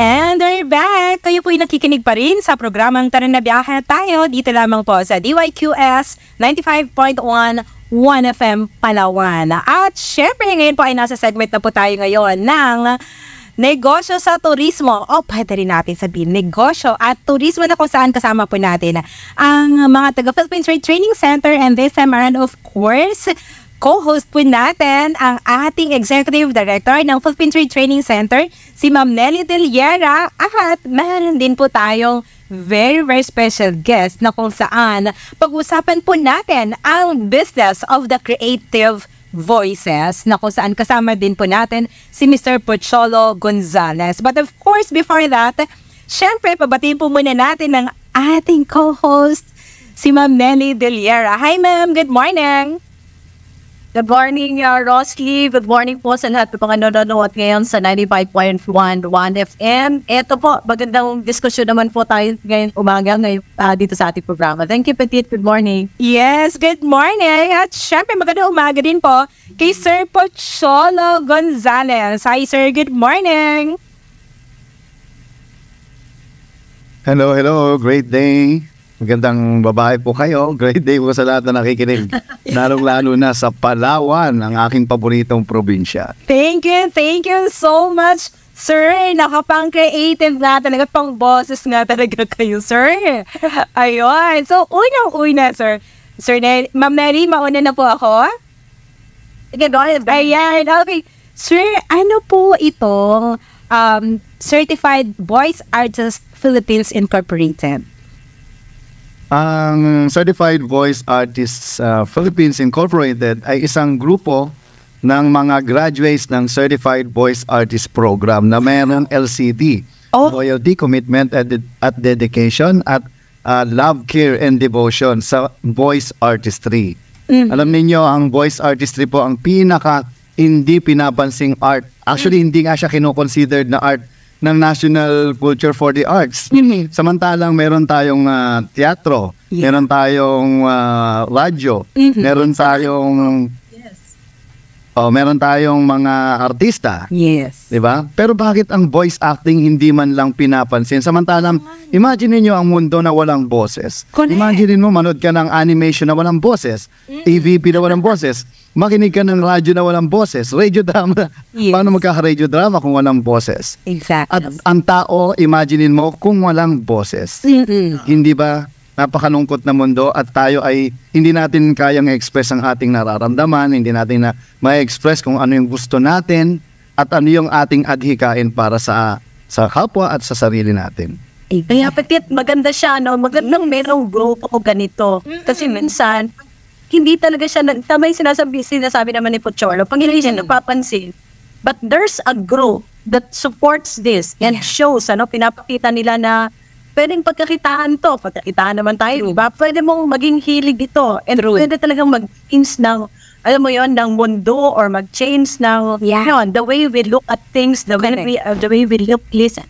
And we're back! Kayo po'y nakikinig pa rin sa programang Tara na Biyahe Tayo dito lamang po sa DYQS 95.1 1FM Palawan. At syempre ngayon po ay nasa segment na po tayo ngayon ng negosyo sa turismo. O pwede rin natin sabihin negosyo at turismo na kung saan kasama po natin ang mga taga Philippine Trade Training Center, and this time around of course co-host po natin ang ating Executive Director ng Philippine Trade Training Center, si Ma'am Nelly Deliera, at meron din po tayong very special guest na kung saan pag-usapan po natin ang business of the creative voices, na kung saan kasama din po natin si Mr. Pocholo Gonzalez. But of course, before that, syempre, pabatiin po muna natin ang ating co-host, si Ma'am Nelly Deliera. Hi ma'am, good morning! Good morning, Rosly. Good morning po sa lahat ng mga nanonood ngayon sa 95.1 FM. Ito po, magandang diskusyon naman po tayo ngayon umaga ngayon, dito sa ating programa. Thank you, Petit. Good morning. Yes, good morning. At syempre, magandang umaga din po kay Sir Pocholo Gonzalez. Hi, sir. Good morning. Hello. Great day. Magandang babae po kayo. Great day po sa lahat na nakikinig. Lalong-lalo na sa Palawan, ang aking paboritong probinsya. Thank you so much, sir. Nakapang-creative na talaga, pang boses nga talaga kayo, sir. Ayun. So, unang-una, sir. Ma'am Nelly, mauna na po ako. Ayan, okay. Sir, ano po itong Certified Voice Artist Philippines Incorporated? Ang Certified Voice Artists Philippines Incorporated ay isang grupo ng mga graduates ng Certified Voice Artist Program na mayroong LCD, Loyalty, Commitment at Dedication, at Love, Care and Devotion sa voice artistry. Alam niyo, ang voice artistry po ang pinaka hindi pinapansing art. Actually, hindi nga siya kinoconsidered na art ng National Culture for the Arts. Samantalang meron tayong teatro, meron tayong radyo, meron tayong mga artista. Yes. 'Di ba? Pero bakit ang voice acting hindi man lang pinapansin? Samantalang imagine niyo ang mundo na walang boses. Imagine mo manood ka ng animation na walang boses, TVP na walang boses, makinig ka ng radyo na walang boses, radio drama. Yes. Paano magkaka-radio drama kung walang boses? Exactly. At ang tao, imaginein mo kung walang boses. Hindi ba napakalungkot na mundo at tayo ay hindi natin kayang express ang ating nararamdaman, hindi natin na ma-express kung ano yung gusto natin at ano yung ating adhikain para sa kapwa at sa sarili natin. Kaya Petit, maganda siya, no? Magandang merong group o ganito. Kasi minsan, hindi talaga siya, tama yung sinasabi naman ni Pocholo, pag hindi siya napapansin. But there's a group that supports this and shows, pinapakita nila na pwedeng pagkakitaan to, pagkakitaan naman tayo, diba? Pwede mong maging hilig ito, and pwede talagang mag-change ng, alam mo yon, ng mundo, or mag-change ng, the way we look at things, the way we listen.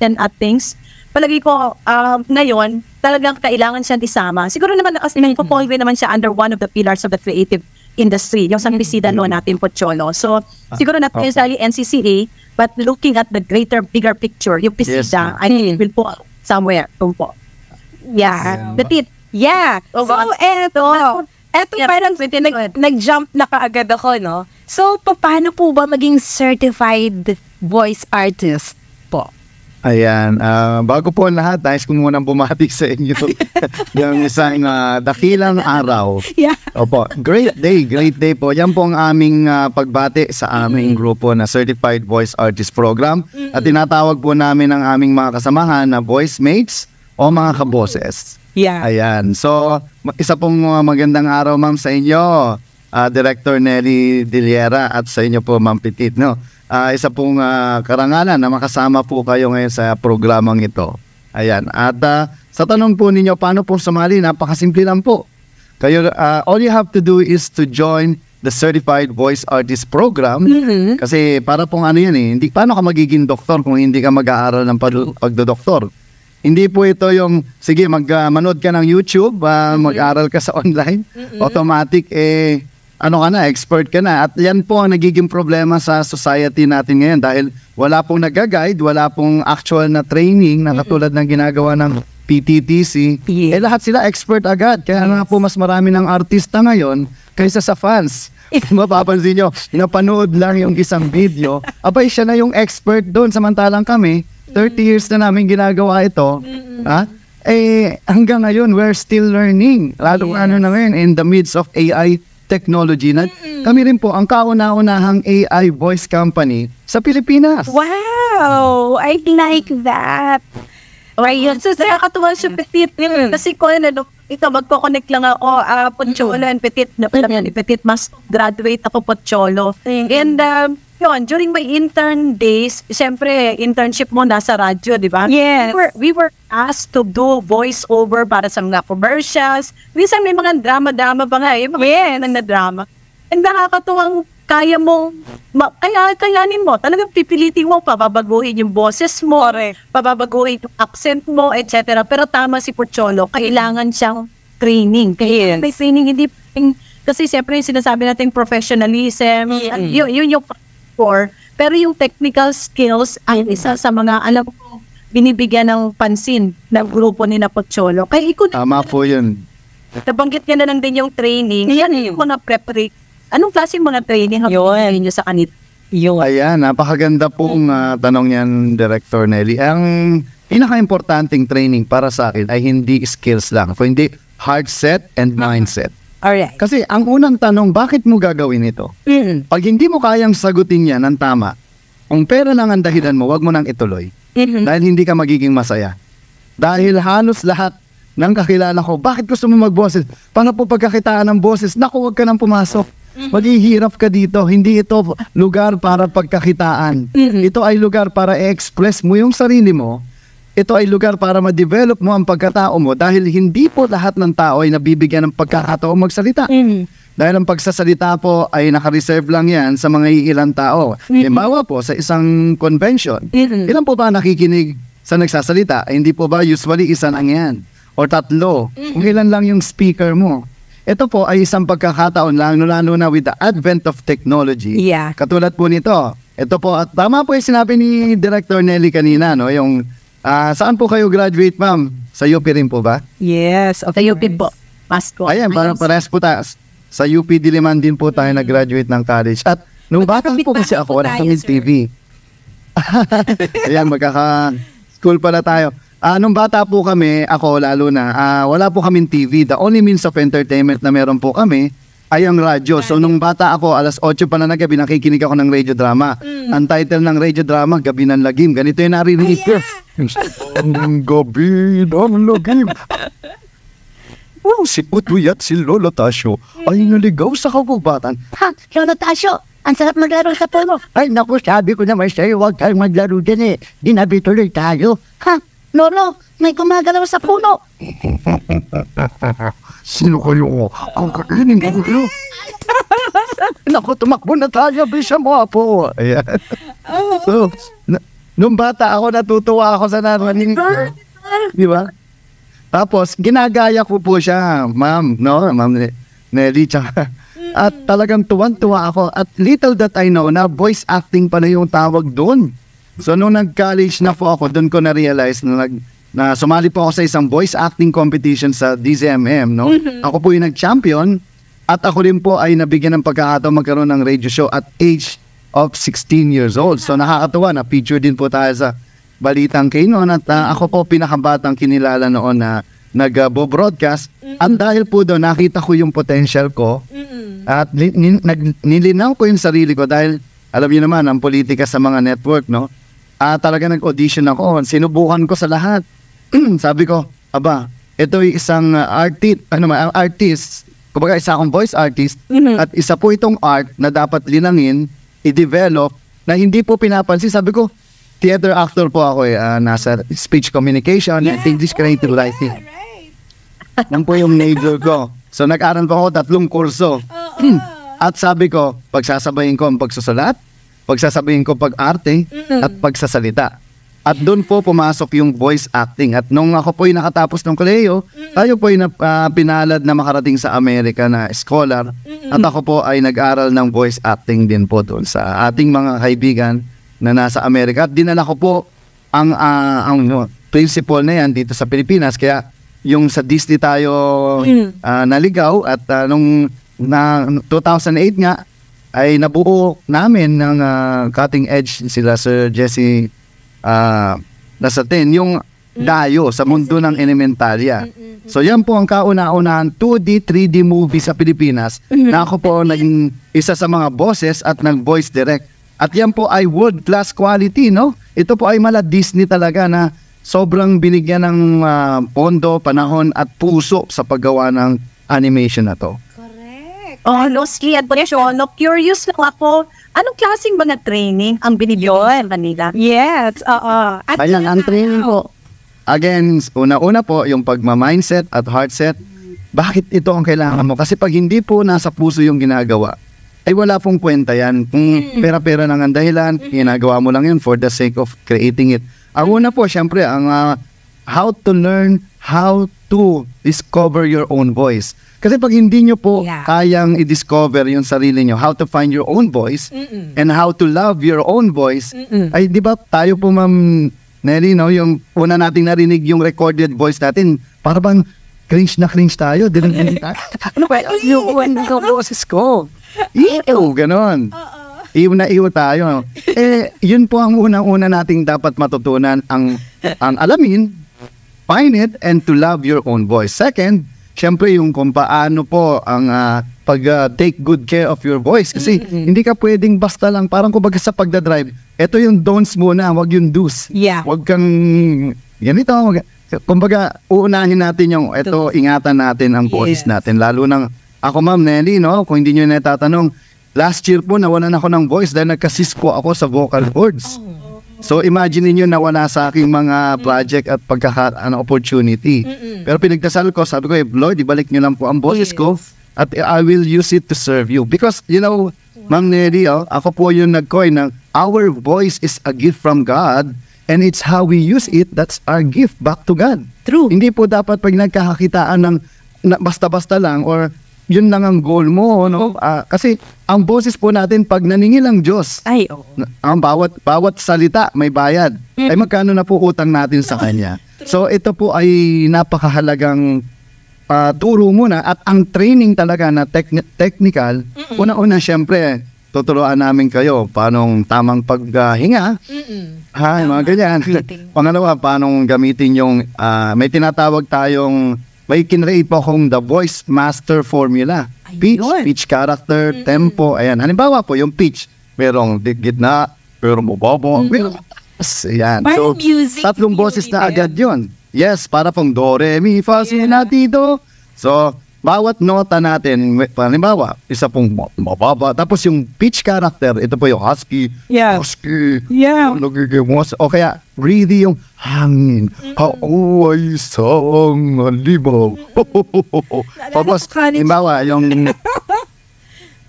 And at things, palagi ko ngayon, talagang kailangan siyang isama. Siguro naman kasi nagpo-polve naman siya under one of the pillars of the creative industry, yung sang bisida natin Pocholo. So, siguro not necessarily NCCA, but looking at the bigger picture, yung bisida, I think it will po somewhere. Po. Yeah. So, eto parang nag-jump na kaagad ako, no? So, paano po ba maging certified voice artist po? Ayan, bago po ang lahat, nais ko munang bumati sa inyo yung isang dakilang araw. Yeah. Opo, great day po. Yan po ang aming pagbati sa aming grupo na Certified Voice Artist Program. At tinatawag po namin ang aming mga kasamahan na voice mates o mga kaboses. Yeah. Ayan, so isa pong magandang araw ma'am sa inyo, Director Nelly Deliera, at sa inyo po Ma'am Petit, no? Isa pong karangalan na makasama po kayo ngayon sa programang ito. Ayan. At sa tanong po ninyo, paano po sumali? Napakasimple lang po. Kayo, all you have to do is to join the Certified Voice Artist Program. Kasi para pong ano yan hindi, paano ka magiging doktor kung hindi ka mag-aaral ng pagdodoktor? Hindi po ito yung, sige, manood ka ng YouTube, mag-aaral ka sa online. Automatic, ano ka na, expert ka na. At yan po ang nagiging problema sa society natin ngayon dahil wala pong nag-guide, wala pong actual na training na katulad ng ginagawa ng PTTC. Yes. Lahat sila expert agad. Kaya nga po mas marami ng artista ngayon kaysa sa fans. Mapapansin nyo, napanood lang yung isang video, abay siya na yung expert doon, samantalang kami, 30 years na namin ginagawa ito, hanggang ngayon, we're still learning. Lalo ano na ngayon, in the midst of AI technology, na kami rin po ang kauna-unahang AI voice company sa Pilipinas. Wow! I like that. Ayun, so nakakatuwa si Petit. Kasi ko, ito, magko-connect lang ako, Pocholo and Petit, Petit, mas graduate ako Pocholo. And, yun, during my intern days, siyempre, internship mo nasa radyo, di ba? Yes. We were asked to do voice-over para sa mga commercials. Minsan may mga drama-drama pa nga, yung mga na drama. And nakakatuwang kaya mo, kayanin mo, talagang pipilitin mo, pababaguhin yung boses mo, pababaguhin yung accent mo, etc. Pero tama si Pocholo, kailangan siyang training. Kaya may training, hindi, kasi siyempre yung sinasabi natin professionalism, yun yung core, pero yung technical skills ay isa sa mga, alam ko, binibigyan ng pansin ng grupo ni na Pocholo. Kaya Tama po yun. nabanggit niya na lang din yung training, yan yung mga preparate. Anong klase mga training ang nyo sa kanila? Ayan, napakaganda pong tanong yan, Director Nelly. Ang pinaka-importanting training para sa akin ay hindi skills lang, kundi heart set and mindset. Alright. Kasi ang unang tanong, bakit mo gagawin ito? Pag hindi mo kayang sagutin yan ng tama, kung pera lang ang dahilan mo, wag mo nang ituloy. Dahil hindi ka magiging masaya. Dahil halos lahat ng kakilala ko, bakit gusto mo magboses? Para po pagkakitaan ng boses, naku, wag ka nang pumasok. Maghihirap ka dito. Hindi ito lugar para pagkakitaan. Ito ay lugar para i-express mo yung sarili mo. Ito ay lugar para ma-develop mo ang pagkatao mo dahil hindi po lahat ng tao ay nabibigyan ng pagkakataon magsalita. Dahil ang pagsasalita po ay naka-reserve lang yan sa mga iilang tao. Halimbawa po sa isang convention, ilan po ba nakikinig sa nagsasalita? Hindi po ba usually isa lang yan? O tatlo? Kung ilan lang yung speaker mo? Ito po ay isang pagkakataon lalo na with the advent of technology. Yeah. Katulad po nito. Ito po, at tama po yung sinabi ni Director Nelly kanina, no? Yung, saan po kayo graduate, ma'am? Sa UP rin po ba? Yes. Sa UP po. Pasko. Ayan, parehas po tayo. Sa UP Diliman din po tayo nag-graduate ng college. At nung bata po kasi ako, wala kaming TV. Ayan, magkaka-school pala tayo. Nung bata po kami, ako lalo na, wala po kaming TV. The only means of entertainment na meron po kami ay ang radyo. So nung bata ako, alas 8 pa na ng gabi, nakikinig ako ng radio drama. Ang title ng radio drama, Gabi ng Lagim. Ganito yung naririnig ko. Ang gabi ng lagim. Si Utoy at si Lola Tasyo ay naligaw sa kagubatan. Ha, Lola Tasyo, ang sarap maglaro sa puno. Ay, naku, sabi ko naman sa'yo, huwag tayong maglaro din eh. Di nabituloy tayo. Ha, Lolo, may gumagalaw sa puno. Sino kayo? Ang kainin ko kayo. Naku, tumakbo na tayo, bisa mo po. Ayan. So, nung bata ako, natutuwa ako sa narinig ko. Di ba? Tapos, ginagaya ko po siya, ma'am, no? Ma'am Nelly, tsaka. At talagang tuwan-tuwa ako. At little that I know na voice acting pala yung tawag doon. So, nung nag-college na po ako, doon ko na-realize na sumali po ako sa isang voice acting competition sa DZMM, no? Ako po yung nag-champion at ako rin po ay nabigyan ng pagkakataon magkaroon ng radio show at age of 16 years old. So, nakakatuwa na feature din po tayo sa Balitang K noon at ako po pinakabatang kinilala noon na nag-broadcast at dahil po doon nakita ko yung potential ko at nilinaw ko yung sarili ko dahil alam niyo naman ang politika sa mga network, no? Talaga nag-audition ako, sinubukan ko sa lahat. Sabi ko, aba, ito ay isang artist, kumbaga isa akong voice artist at isa po itong art na dapat linangin, i-develop na hindi po pinapansin. Sabi ko, theater actor po ako nasa speech communication at English creative writing. Yan po yung major ko. So nag-aral po ako 3 kurso. At sabi ko, pagsasabayin ko ang pagsusulat, pagsasabayin ko pag-arte, at pagsasalita. At doon po pumasok yung voice acting. At nung ako po'y nakatapos ng kolehiyo, tayo po'y pinalad na makarating sa Amerika na scholar. At ako po ay nag-aral ng voice acting din po doon sa ating mga kaibigan na nasa Amerika. At dinala ko po ang principle na yan dito sa Pilipinas. Kaya yung sa Disney tayo naligaw at nung 2008 nga ay nabuo namin ng cutting edge sila Sir Jesse Lasatin, yung dayo sa mundo ng Elementarya. So yan po ang kauna-unahan 2D, 3D movie sa Pilipinas na ako po naging isa sa mga bosses at nag-voice direct. At yan po ay world-class quality, no? Ito po ay mala Disney talaga na sobrang binigyan ng pondo, panahon at puso sa paggawa ng animation na to. Oh, Losli at Bochono, curious lang ako, anong klaseng mga training ang binigyan kanila? Yes, oo. At Ayan, ang training po. Again, una-una po yung pagma-mindset at heart set. Bakit ito ang kailangan mo? Kasi pag hindi po nasa puso yung ginagawa, ay wala pong kwenta yan. Kung pera-pera lang ang dahilan, ginagawa mo lang yun for the sake of creating it. Ang una po, syempre, ang how to learn how to discover your own voice. Kasi pag hindi nyo po kayang i-discover yung sarili nyo, how to find your own voice and how to love your own voice, ay di ba tayo po Ma'am Nelly, no, yung una nating narinig yung recorded voice natin, para bang cringe na cringe tayo. Ano ba? Yung boses ko. Ganon. Iw na iw tayo. Yun po ang unang-una nating dapat matutunan, ang alamin, find it, and to love your own voice. Second, syempre yung kung paano po ang take good care of your voice. Kasi hindi ka pwedeng basta lang, parang kumbaga sa pagdadrive, ito yung don'ts muna, wag yung do's. Yeah. Wag kang ganito. Kumbaga, uunahin natin yung ingatan natin ang boses natin. Lalo nang ako Ma'am Nelly, no, kung hindi nyo natatanong, last year po nawalan ako ng voice dahil nagkasis po ako sa vocal cords. So imagine niyo nawala sa aking mga project at opportunity. Pero pinagdasal ko, sabi ko, Lord, ibalik niyo lang po ang boses ko at I will use it to serve you. Because, you know, Ma'am Nelly, ako po yung nag-coin ng our voice is a gift from God and it's how we use it, that's our gift back to God. True. Hindi po dapat pag nagkakakitaan ng basta-basta lang or yun lang ang goal mo, no? Kasi ang boses po natin pag naningil ang Diyos, Ay, oo. ang bawat salita may bayad. Ay magkano na po utang natin sa Kanya. So ito po ay napakahalagang turo muna at ang training talaga na technical, una-una syempre, tuturuan namin kayo paanong tamang paghinga. Mga ganyan. Pangalawa, paanong gamitin yung, may tinatawag tayong, may kinreate po akong the voice master formula. Pitch, character, tempo, ayan. Halimbawa po, yung pitch, merong gitna, merong mababa, merong ayan. So, music tatlong boses na agad yun. Yes, para pong do, re, mi, fa, si, la, ti, do. So, bawat nota natin, halimbawa, isa pong mababa. Tapos yung pitch character, ito po yung husky. Husky. O kaya, really yung hangin. Haaway sang libaw. Tapos, halimbawa, yung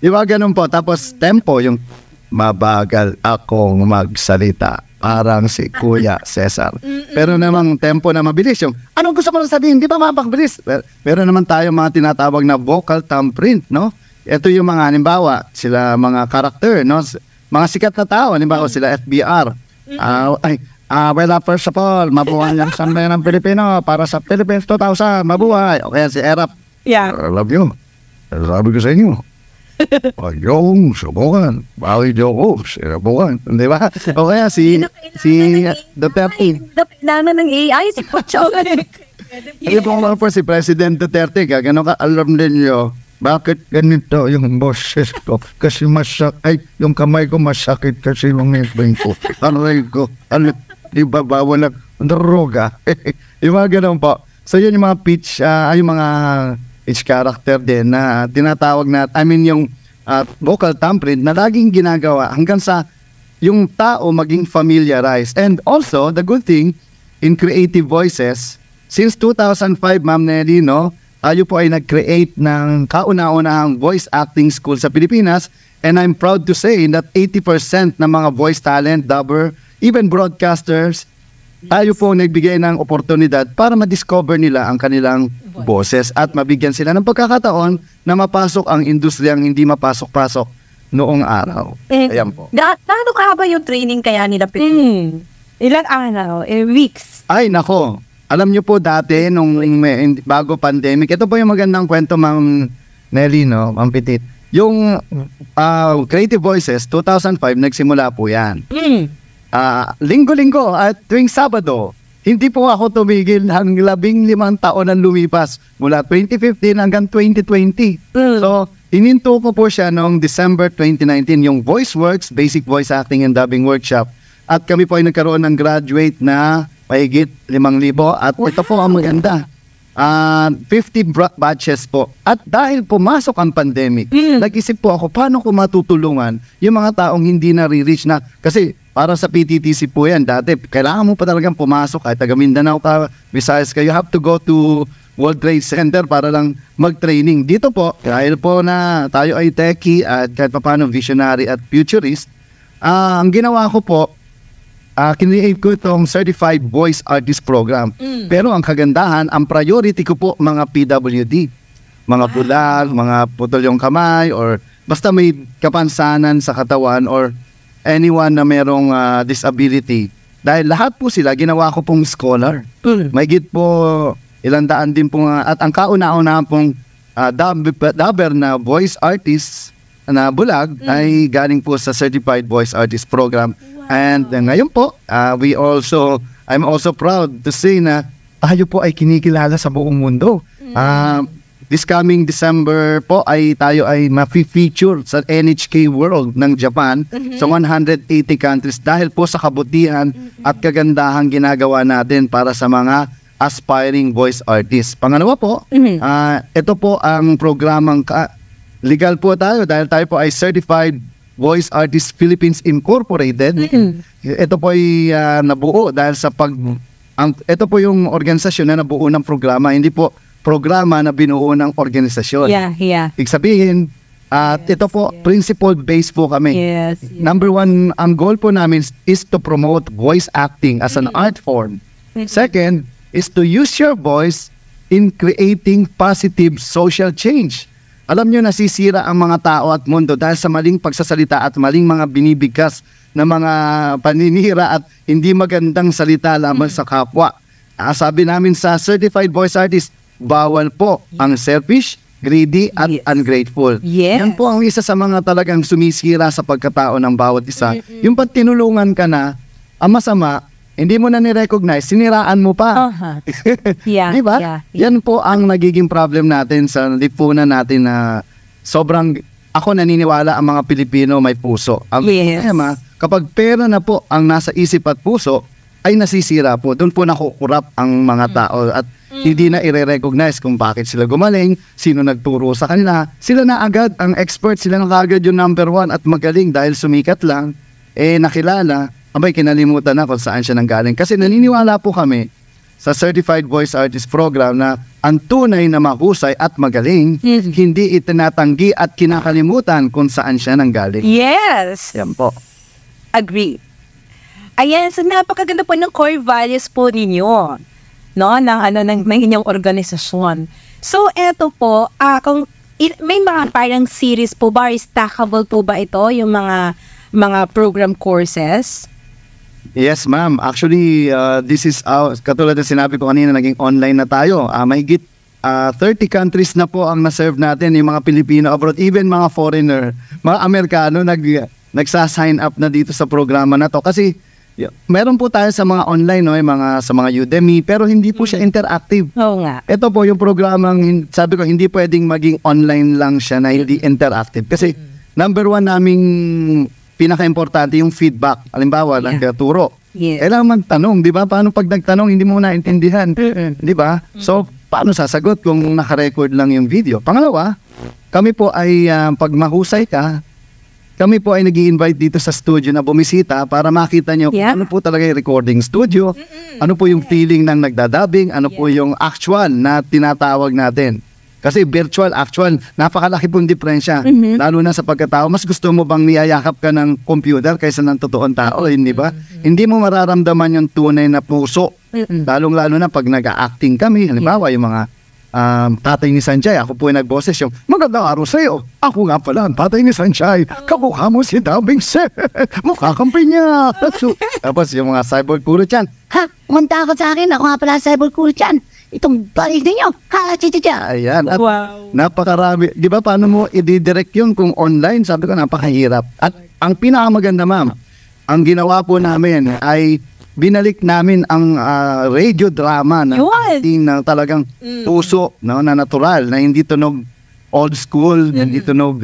ganun po. Tapos, tempo, yung mabagal akong magsalita. Parang si Kuya Cesar. Pero namang tempo na mabilis yung, anong gusto mo sabihin? Di ba mapakbilis? Pero naman tayo mga tinatawag na vocal thumbprint, no? Ito yung mga, halimbawa, sila mga karakter, no? Mga sikat na tao, halimbawa sila FBR. Well, first of all, mabuhay ang sambayan ng Pilipino para sa Philippines 2000, mabuhay. O kaya si Erap, I love you. Sabi ko sa inyo, ayong subukan. Bakit yung subukan? Di ba? O kaya si Duterte. Kailangan ng AI, si Pocho. Ano po si President Duterte, gano'n ka alam ninyo, bakit ganito yung boses ko? Kasi yung kamay ko masakit kasi yung ngipin ko. Aray ko, iba bawal ng droga. Yung mga gano'n po. So yun yung mga pitch, yung mga pitch character din na tinatawag na, yung vocal thumbprint na laging ginagawa hanggang sa yung tao maging familiarized. And also, the good thing in creative voices, since 2005, Ma'am Nelly, no, tayo po ay nag-create ng kauna-unahang voice acting school sa Pilipinas. And I'm proud to say that 80% ng mga voice talent, dubber, even broadcasters, tayo po nagbigay ng oportunidad para ma-discover nila ang kanilang boses at mabigyan sila ng pagkakataon na mapasok ang industriyang hindi mapasok-pasok noong araw. Ayan po. Gaano kahaba yung training kaya nila? Ilang araw? Weeks? Ay, nako. Alam niyo po dati, nung bago pandemic, ito po yung magandang kwento, Ma'am Nelly, no? Ma'am Petit. Yung Creative Voices, 2005, nagsimula po yan. Linggo-linggo at tuwing Sabado, hindi po ako tumigil hanggang 15 taon ang lumipas mula 2015 hanggang 2020. So, ininto ko po siya noong December 2019, yung VoiceWorks, Basic Voice Acting and Dubbing Workshop. At kami po ay nagkaroon ng graduate na mahigit 5,000 at ito po ang maganda. 50 batches po. At dahil pumasok ang pandemic, nag-isip po ako, paano ko matutulungan yung mga taong hindi na-reach na, kasi para sa PTTC po yan, dati, kailangan mo pa talagang pumasok, kahit taga Mindanao ka, Visayas ka, you have to go to World Trade Center para lang mag-training. Dito po, dahil po na tayo ay techie at kahit pa paano visionary at futurist, ang ginawa ko po, kinreate ko itong Certified Voice Artist Program. Pero ang kagandahan, ang priority ko po mga PWD. Mga bulag, mga putol yung kamay, or basta may kapansanan sa katawan, or anyone na merong disability. Dahil lahat po sila, ginawa ko pong scholar. Mahigit po, ilang daan din po at ang kauna-una pong dubber na voice artist na bulag ay galing po sa Certified Voice Artist Program. And ngayon po, I'm also proud to say na tayo po ay kinikilala sa buong mundo. This coming December po ay tayo ay ma-feature sa NHK World ng Japan sa 180 countries dahil po sa kabutihan at kagandahang ginagawa natin para sa mga aspiring voice artists. Pangalawa po, ito po ang programang legal po tayo dahil tayo po ay Certified Voice Artists Philippines Incorporated. Ito po ay nabuo dahil sa ito po yung organisasyon na nabuo ng programa, hindi po programa na binuo ng organisasyon. Ibig sabihin, ito po, principle-based po kami. Number one, ang goal po namin is to promote voice acting as an art form. Second, is to use your voice in creating positive social change. Alam nyo, nasisira ang mga tao at mundo dahil sa maling pagsasalita at maling mga binibigkas na mga paninira at hindi magandang salita lamang sa kapwa. Sabi namin sa Certified Voice Artist, bawal po ang selfish, greedy at ungrateful. Yan po ang isa sa mga talagang sumisira sa pagkatao ng bawat isa. Yung pag tinulungan ka na, ang masama, hindi mo na ni-recognize, siniraan mo pa. Diba? Yan po ang nagiging problem natin sa lipunan natin na sobrang, ako naniniwala ang mga Pilipino may puso. Ang problema, kapag pera na po ang nasa isip at puso, ay nasisira po. Doon po nakukurap ang mga tao at hindi na i-recognize kung bakit sila gumaling, sino nagturo sa kanila. Sila na agad ang expert, sila na agad yung number one at magaling dahil sumikat lang, nakilala, abay, kinalimutan na kung saan siya nanggaling. Kasi naniniwala po kami sa Certified Voice Artist Program na ang tunay na mahusay at magaling, hindi itinatanggi at kinakalimutan kung saan siya nanggaling. Yes! Yan po. Agree. Ayan, so napakaganda po ng core values po ninyo, no? Ng inyong organisasyon. So, eto po, kung may mga parang series po ba, stackable po ba ito, yung mga program courses? Yes, ma'am. Actually, this is katulad ng sinabi ko kanina, naging online na tayo. Mahigit 30 countries na po ang na-serve natin, yung mga Pilipino abroad, even mga foreigner, mga Amerikano nagsa-sign up na dito sa programa na to. Kasi meron po tayo sa mga online, no, sa mga Udemy, pero hindi po siya interactive. Oo nga. Ito po yung programang, sabi ko, hindi pwedeng maging online lang siya na hindi interactive. Kasi number one naming pinaka-importante yung feedback. Halimbawa, nagtuturo. Kailangan magtanong, di ba? Paano pag nagtanong, hindi mo naintindihan? Di ba? So, paano sasagot kung naka-record lang yung video? Pangalawa, kami po ay, pag mahusay ka, kami po ay nag-i-invite dito sa studio na bumisita para makita nyo ano po talaga yung recording studio, ano po yung feeling ng nagdadabing, ano po yung actual na tinatawag natin. Kasi virtual, actual, napakalaki pong diferensya. Lalo na sa pagkatao, mas gusto mo bang niyayakap ka ng computer kaysa ng totoong tao, hindi ba? Hindi mo mararamdaman yung tunay na puso. Lalong-lalo na pag nag-acting kami, halimbawa yung mga tatay ni Sanchay, ako po yung nagboses yung, magandang araw sa'yo. Ako nga pala, ang tatay ni Sanchay. Kamukha mo si Dabing Sir. Mukha kang pinya. Tapos yung mga cyborg puro dyan. Ha? Kumanta ka sa akin. Ako nga pala cyber cool dyan. Itong balik ninyo. Ha? Chichicha. Ayan. At Wow. napakarami. Di ba paano mo i-direct yun kung online? Sabi ko, napakahirap. At ang pinakamaganda, ma'am, ang ginawa po namin ay binalik namin ang radio drama na Yun. ng talagang puso, no, na natural, na hindi tunog old school, hindi tunog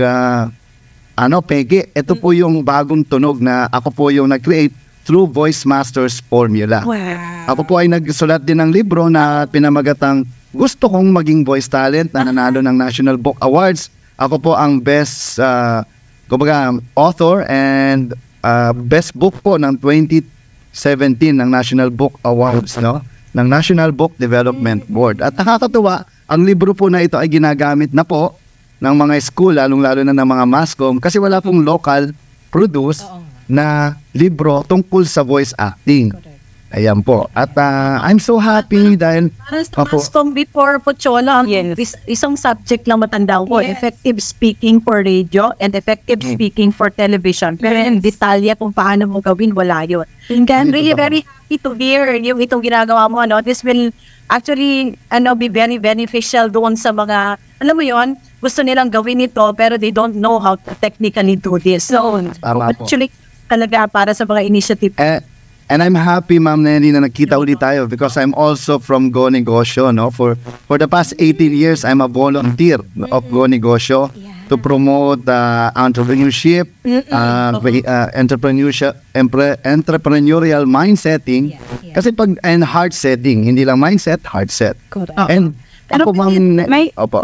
peke. Ito po yung bagong tunog na ako po yung nag-create through Voice Masters Formula. Wow. Ako po ay nagsulat din ng libro na pinamagatang gusto kong maging voice talent na nanalo ng National Book Awards. Ako po ang best author and best book po ng 2017 ng National Book Awards, no? Ng National Book Development Board. At nakakatuwa, ang libro po na ito ay ginagamit na po ng mga school, lalong-lalo na ng mga MASCOM, kasi wala pong local produce na libro tungkol sa voice acting. Ayan po. At I'm so happy dahil Mascom before Pochola, isang subject lang matandaan ko, effective speaking for radio and effective speaking for television. Pero yung detalye kung paano mo gawin, wala yun. And I'm really very happy to hear yung itong ginagawa mo. This will actually be very beneficial doon sa mga, alam mo yun, gusto nilang gawin ito pero they don't know how to technically do this. So, Tama po. actually, talaga para sa mga initiative. And I'm happy, Ma'am Nelly, na nakita ulit tayo because I'm also from Go Negosyo, no? For the past 18 years, I'm a volunteer of Go Negosyo to promote entrepreneurship, entrepreneurial mindsetting. Kasi and heart setting, hindi lang mindset, heart set. And ako, Ma'am, opo.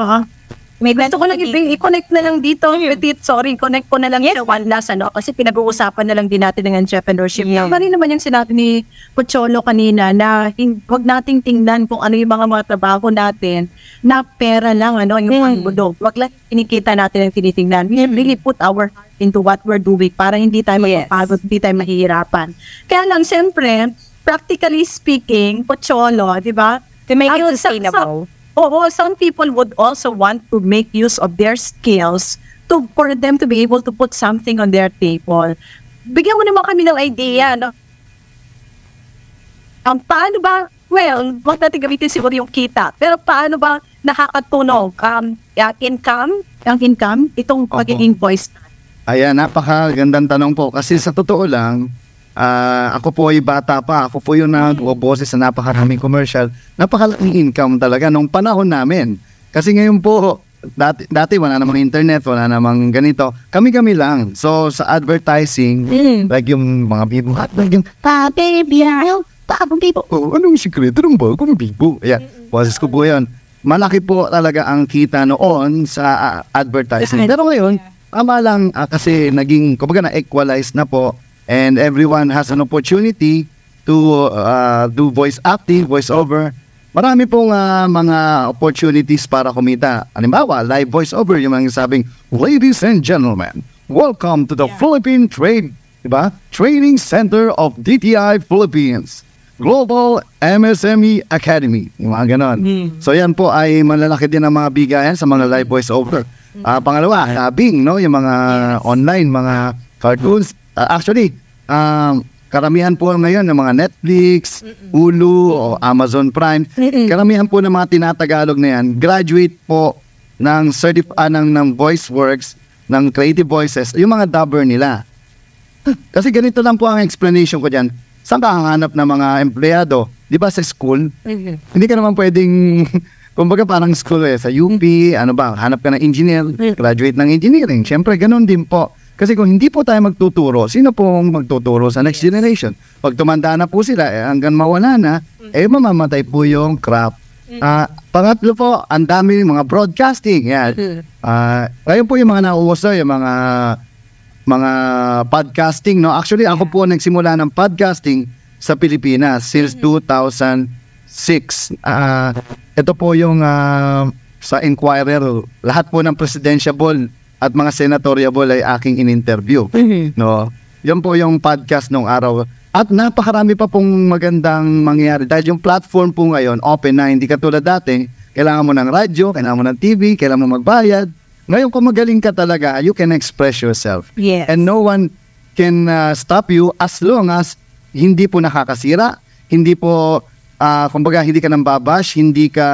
May gusto ko lang i-connect na lang dito. Connect ko na lang yung one last kasi pinag-uusapan na lang din natin ng entrepreneurship. Tama rin naman yung sinabi ni Pocholo kanina na huwag nating tingnan kung ano yung mga trabaho natin na pera lang, yung pagbudo. Huwag lang kinikita natin ang tinitingnan. We really put our heart into what we're doing para hindi tayo mapapagod, hindi tayo mahihirapan. Kaya lang, siyempre, practically speaking, Pocholo, di ba? To make it sustainable. Some people would also want to make use of their skills for them to be able to put something on their table. Bigyan mo naman kami ng idea, no? Paano ba, wag natin gamitin siguro yung kita, pero paano ba nakakatunog ang income, itong pagiging voice? Ayan, napakagandang tanong po. Kasi sa totoo lang, ako po ay bata pa. Ako po yung nagboses sa napakaraming commercial. Napakalaking income talaga nung panahon namin. Kasi ngayon po, dati wala namang internet, wala namang ganito. Kami-kami lang. So, sa advertising, like yung mga bibo, like yung, anong sikreto ng bagong bibo? Ayan, boses ko po yun. Malaki po talaga ang kita noon sa advertising. Pero ngayon, tama lang kasi naging, kumbaga na-equalize na po. And everyone has an opportunity to do voice acting, voice over. Marami pong mga opportunities para kumita. Halimbawa, live voice over, yung mga sabing, ladies and gentlemen, welcome to the Philippine Training Center of DTI Philippines, Global MSME Academy. Yung mga ganon. So yan po ay malalaki din ang mga bigayan sa mga live voice over. Pangalawa, dubbing, no? Yung mga online, mga cartoons. Actually, karamihan po ngayon ng mga Netflix, Hulu, o Amazon Prime, karamihan po ng mga tinatagalog na yan, graduate po ng VoiceWorks, ng Creative Voices, yung mga dubber nila. Kasi ganito lang po ang explanation ko dyan. Saan ka hanap ng mga empleyado? Di ba sa school? Hindi ka naman pwedeng, kumbaga parang school sa UP, hanap ka ng engineer, graduate ng engineering. Siyempre, ganun din po. Kasi kung hindi po tayo magtuturo, sino pong magtuturo sa next generation? Pag tumanda na po sila, hanggang mawala na, mamamatay po yung craft. Pangatlo po, ang dami mga broadcasting. Yan. Ngayon po yung mga nauuso, yung mga podcasting. No? Actually, ako po nagsimula ng podcasting sa Pilipinas since 2006. Ito po yung sa Inquirer, lahat po ng presidentiable at mga senatoriable ay aking in-interview. No? Yan po yung podcast nung araw. At napakarami pa pong magandang mangyayari. Dahil yung platform po ngayon, open na, hindi katulad dati. Kailangan mo ng radyo, kailangan mo ng TV, kailangan mo magbayad. Ngayon kung magaling ka talaga, you can express yourself. Yes. And no one can stop you as long as hindi po nakakasira, hindi po, kumbaga, hindi ka nang babash, hindi ka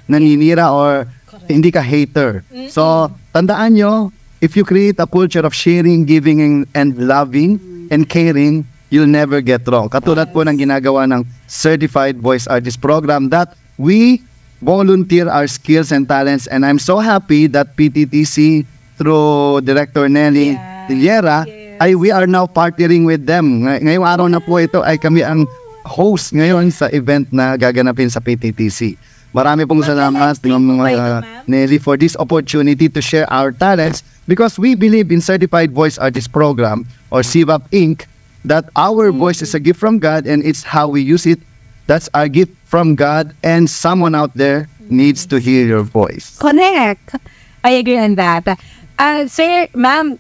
naninira, or hindi ka hater. So, tandaan nyo, if you create a culture of sharing, giving, and loving, and caring, you'll never get wrong. Katulad po ng ginagawa ng Certified Voice Artist Program that we volunteer our skills and talents, and I'm so happy that PTTC through Director Nelly Tillera, we are now partnering with them. Ngayong araw na po ito ay kami ang host ngayon sa event na gaganapin sa PTTC. Marami pong salamat Nelly for this opportunity to share our talents, because we believe in Certified Voice Artist Program or CVAP Inc. that our voice is a gift from God and it's how we use it. That's our gift from God, and someone out there needs to hear your voice. Correct. I agree on that. Sir, ma'am,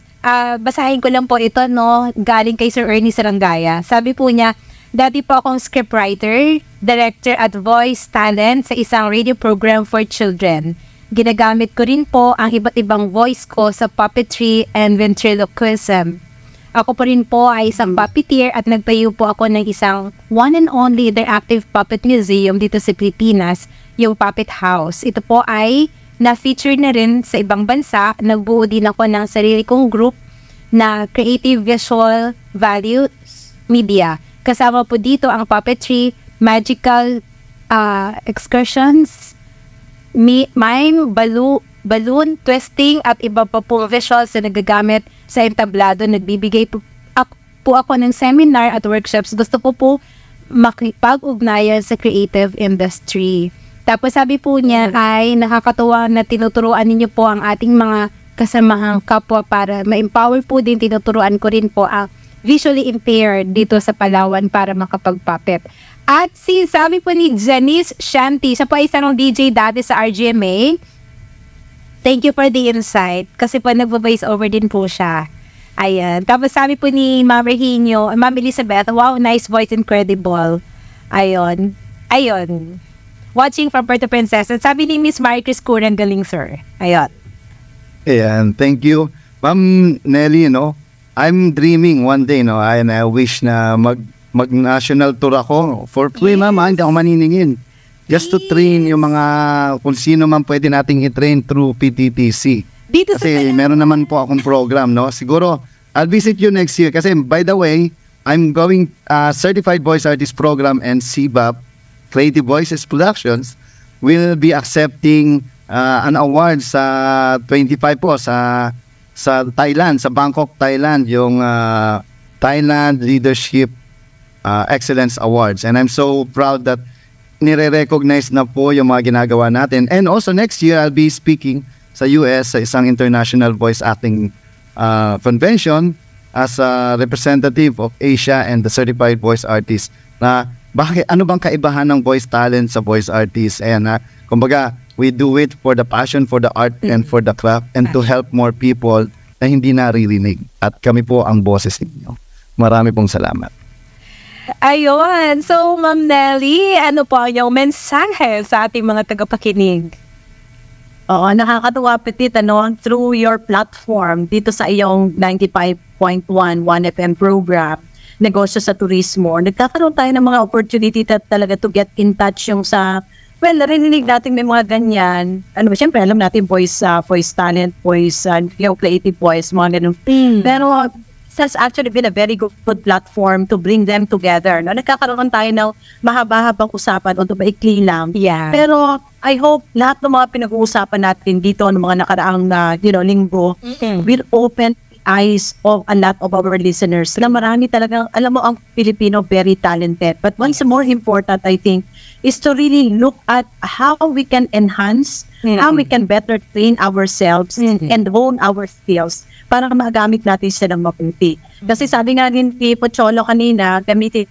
basahin ko lang po ito, no, galing kay Sir Ernie Sarangaya. Sabi po niya, dati po akong scriptwriter, director at voice talent sa isang radio program for children. Ginagamit ko rin po ang iba't ibang voice ko sa puppetry and ventriloquism. Ako po rin po ay isang puppeteer at nagtayo po ako ng isang one and only interactive puppet museum dito sa Pilipinas, yung Puppet House. Ito po ay na-feature na rin sa ibang bansa. Nagbuo din ako ng sarili kong group na Creative Visual Value Media. Kasama po dito ang puppetry, magical excursions, mime, balloon twisting at iba pa pong visuals na nagagamit sa entablado. Nagbibigay po ako ng seminar at workshops. Gusto ko po makipag-ugnayan sa creative industry. Tapos sabi po niya ay nakakatuwa na tinuturuan ninyo po ang ating mga kasamahang kapwa para ma-empower po din. Tinuturuan ko rin po ang visually impaired dito sa Palawan para makapag-puppet. At sabi po ni Janice Shanti, siya po ay isang DJ dati sa RGMA. Thank you for the insight. Kasi po nagvo-voice over din po siya. Ayan. Tapos sabi po ni Ma'am Regino, Ma'am Elizabeth, wow, nice voice, incredible. Ayun. Watching from Puerto Princesa. Sabi ni Miss Marie Chris Curan, galing sir. Ayun. Ayan, thank you. Ma'am Nelly, I'm dreaming one day, and I wish na mag-national tour ako. For free, ma'am, hindi ako maniningin. Just to train yung mga, kung sino man pwede nating i-train through PTTC. Dito kasi meron naman po akong program, Siguro, I'll visit you next year. Kasi, by the way, I'm going Certified Voice Artist Program and CVAP, Creative Voices Productions, will be accepting an award sa 25 po sa Thailand, sa Bangkok, Thailand, yung Thailand Leadership Excellence Awards. And I'm so proud that nire-recognize na po yung mga ginagawa natin. And also next year, I'll be speaking sa US sa isang international voice acting convention as a representative of Asia and the Certified Voice Artist. Na ano bang kaibahan ng voice talent sa voice artist? And kumbaga, we do it for the passion, for the art, and for the craft, and to help more people na hindi naririnig. At kami po ang boses ninyo. Marami pong salamat. Ayun. So, Ma'am Nelly, ano po ang iyong mensahe sa ating mga tagapakinig? Oo, nakakatuwa Petit, through your platform dito sa iyong 95.1 1FM program, negosyo sa turismo, nagkakaroon tayo ng mga opportunity talaga to get in touch yung narinig natin may mga ganyan. Siyempre, alam natin voice talent, voice, creative voice, mga ganun. Pero, has actually been a very good platform to bring them together. Nagkakaroon tayo ng mahaba-habang usapan o maikli lang. Yeah. Pero I hope lahat ng mga pinag-uusapan natin dito ng mga nakaraang linggo will open eyes of a lot of our listeners. Na marami talagang, alam mo, ang Filipino very talented. But what's more important, I think, is to really look at how we can enhance, how we can better train ourselves and hone our skills para magamit natin siya ng mabuti. Kasi sabi nga din ni Pocholo kanina, gamitin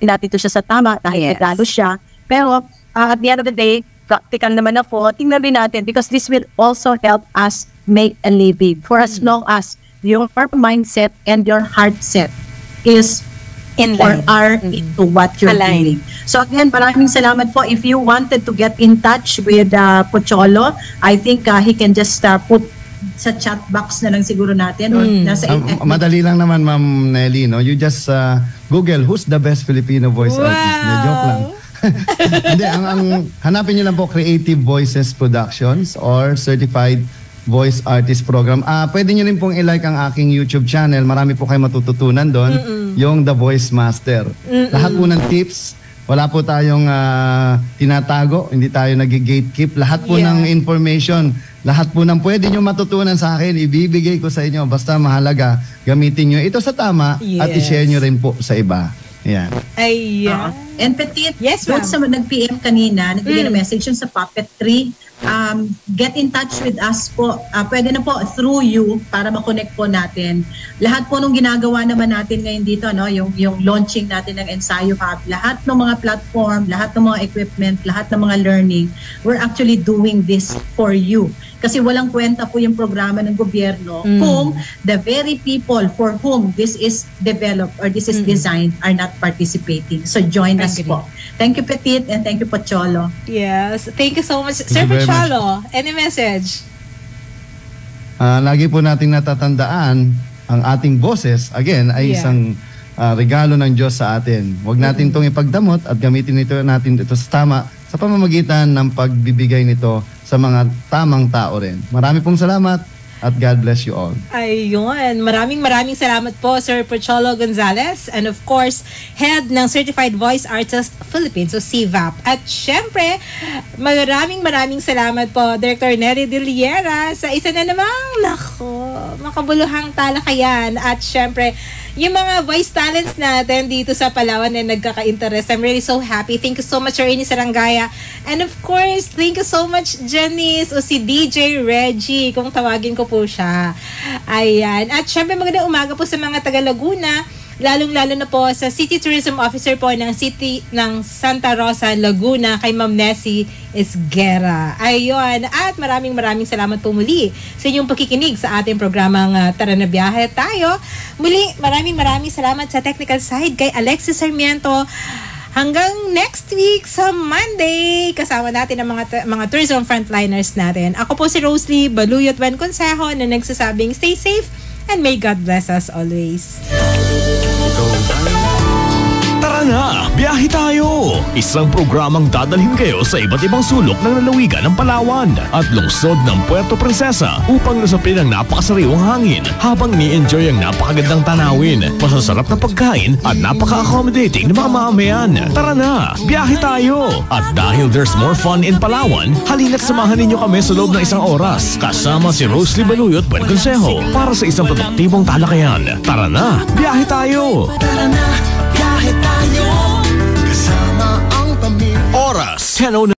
natin ito siya sa tama dahil nagalo siya. Pero at the end of the day, practical naman ako, tingnan din natin because this will also help us make a living for as long as your mindset and your heart set is In or line. are into what you're Align. doing. So again, maraming salamat po. If you wanted to get in touch with Pocholo, I think he can just put sa chat box na lang siguro natin or nasa Madali lang naman, Ma'am Nelly, no? You just Google who's the best Filipino voice artist. Na joke lang. Hindi, ang hanapin niyo lang po Creative Voices Productions or Certified Voice Artist Program. Pwede niyo rin pong i-like ang aking YouTube channel. Marami po kayo matututunan doon. Yung The Voice Master. Lahat po ng tips, wala po tayong tinatago, hindi tayo nag-gatekeep. Lahat po ng information, lahat po ng pwede nyo matutunan sa akin, ibibigay ko sa inyo. Basta mahalaga, gamitin nyo ito sa tama at i-share nyo rin po sa iba. Yan. Ayan. And Petit, Yes, doon ma'am. sa nag-PM kanina, nagbigay ng message yun sa Puppetry, get in touch with us po. Pwede na po through you para makonect po natin. Lahat po nung ginagawa naman natin ngayon dito, no, yung launching natin ng Ensayo Hub, lahat ng mga platform, lahat ng mga equipment, lahat ng mga learning, we're actually doing this for you. Kasi walang kwenta po yung programa ng gobyerno kung the very people for whom this is developed or this is designed are not participating. So join us Agree. po. Thank you, Petit, and thank you, Pocholo. Yes. Thank you so much. Sir you very Pocholo, any message? Lagi po nating natatandaan ang ating boses, again, ay isang regalo ng Diyos sa atin. Huwag natin itong ipagdamot at gamitin natin ito sa tama sa pamamagitan ng pagbibigay nito sa mga tamang tao rin. Marami pong salamat at God bless you all. Ayun. Maraming salamat po, Sir Pocholo Gonzales. And of course, head ng Certified Voice Artist Philippines, o CVAP. At syempre, maraming salamat po, Director Nery De Liera, sa isa na namang, makabuluhang talakayan. At syempre, yung mga voice talents natin dito sa Palawan na nagkaka-interest. I'm really so happy. Thank you so much, Sir Ini Sarangaya. And of course, thank you so much, Janice, o si DJ Reggie, kung tawagin ko po siya. Ayan. At syempre, magandang umaga po sa mga taga Laguna, lalong-lalo na po sa City Tourism Officer po ng City ng Santa Rosa, Laguna, kay Ma'am Nessie Esguera. Ayun. At maraming salamat po muli sa inyong pakikinig sa ating programang Tara na Biyahe Tayo. Muli, maraming salamat sa technical side kay Alexis Sarmiento. Hanggang next week sa Monday, kasama natin ang mga tourism frontliners natin. Ako po si Rosalie Baluyot Wen Consejo na nagsasabing stay safe and may God bless us always. Tara na, biyahe tayo! Isang programang dadalhin kayo sa iba't ibang sulok ng lalawigan ng Palawan at lungsod ng Puerto Princesa upang lusapin ang napakasariwang hangin habang ni-enjoy ang napakagandang tanawin, masasarap na pagkain at napaka-accommodating na mga mamamayan. Tara na, biyahe tayo! At dahil there's more fun in Palawan, halina't samahan ninyo kami sa loob ng isang oras kasama si Rosalie Baluyot Buen Consejo para sa isang produktibong talakayan. Tara na, biyahe tayo! Tara na, biyahe tayo kasama ang pamilya. Oras 10:09.